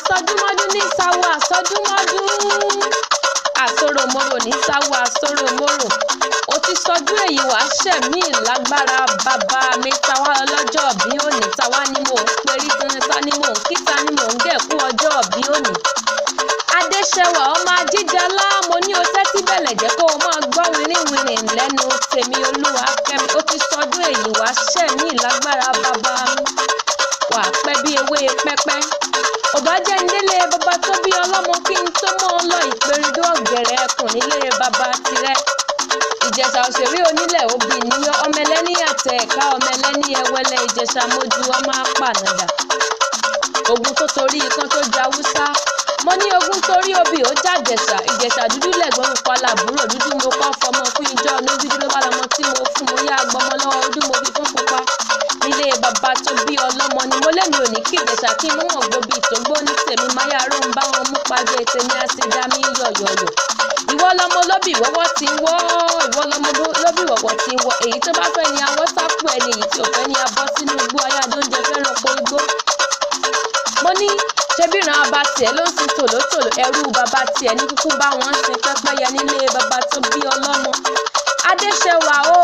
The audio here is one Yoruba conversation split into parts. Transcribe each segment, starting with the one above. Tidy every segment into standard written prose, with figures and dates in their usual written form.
Àsọdúnmọ́dún ní sáwọ́ àsọdúnmọ́dún. Àsoròmorò ní sáwọ́ àsoròmorò. Ó ti sọdún èyí wá ṣẹ̀mí lágbára bàbá mi. Tàwa ọlọ́jọ́ bí òní. Tàwa ni mò ń perí ta ni mò ń kí ta ni mò ń gẹ̀kú ọjọ́ bí òní. Adéṣẹwà ọmọ Ajíjọlá, mo ní o tẹ́tí bẹ̀lẹ̀ jẹ́ kó o máa gbọ́ wìrìwìrì lẹ́nu tèmi Olúwakẹ́mi. Ó ti sọdún èyí wá ṣẹ̀mí lágbára bàbá mi. Wà á pẹ́ bí ewé pẹ́pẹ́. Ò bá jẹ́ nílé bàbá tó bí ọlọ́mọ kí n tó mọ́ ọ lọ ìperidó ọ̀gẹ̀rẹ̀ ẹkùn nílé bàbá tirẹ̀. Ìjẹ̀ṣà òṣèré onílẹ̀ obì níyọ́ ọmọ ẹlẹ́ni àtẹ ẹ̀ka ọmọ ẹlẹ́ni ẹwẹ́lẹ́ Ìjẹ̀ṣà mójú ọmọ apànàdà. Ogun tó torí ikán tó jawúsá. Mo ní ogun torí obì ó jàjẹ̀ṣà. Ìjẹ̀ṣà dúdú lẹ̀gbọ́n pa làbúrò dúdú mo kọ́ fọmọ fún ìjọ ní dúdú ló bá lọmọ tí mo fún mo yá gbọmọ lọ́wọ́ dúdú mo fi fún pupa. Nílé bàbá tó bí ọlọ́mọ ni mo lẹ́mi ò ní kí Ìjẹ̀ṣà kí n mú wọn gbóbi ìtógbó ní tèmi máyà ró ń bá wọn mú pàjẹ́ tèmi á sì dá mi yọ̀yọ̀yọ̀. Ìwọ lọmọ lóbì wọ́wọ́ ti ń wọ́, ìwọ lọmọ lóbì wọ́wọ́ ti ń wọ́. Èyí tó bá fẹ́ ni awọ́ sápò ẹni, èyí tí ò fẹ́ ni abọ́ sínú igbó ayádóúnjẹ fẹ́ràn pé igbó. Mo ní ṣebíran bàbá tiẹ̀ ló ń sin tòlótòló, ẹrú bàbá tiẹ̀ ní kúkú bá wọn sin pẹ́pẹ́yẹ nílé bàbá tó bí ọlọ́mọ. Adéṣẹwà o,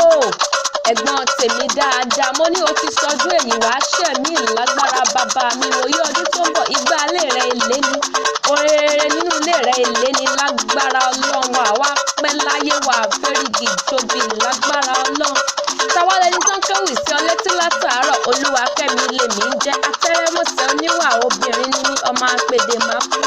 ẹ̀gbọ́n tèmi dáadáa, mo ní o ti sọdún èyí wá ṣẹ̀mí lágbára bàbá mi. Wòye ọdún tó ń bọ̀ igbá ilé rẹ̀ èlé ni, oréré nínú ilé rẹ̀ èlé ni lágbára Ọlọ́run. Àwa pẹ́ láyé wà fẹ́rìgì tóbi lágbára Ọlọ́run. Tàwa lẹni tó ń kéwì sí ọ létí látàárọ̀. Olúwakẹ́mi lèmi ń jẹ́ atẹ́rẹ́mọ̀sẹ̀ oníwà obìnrin ní ọmọ apèdè máa pẹ́.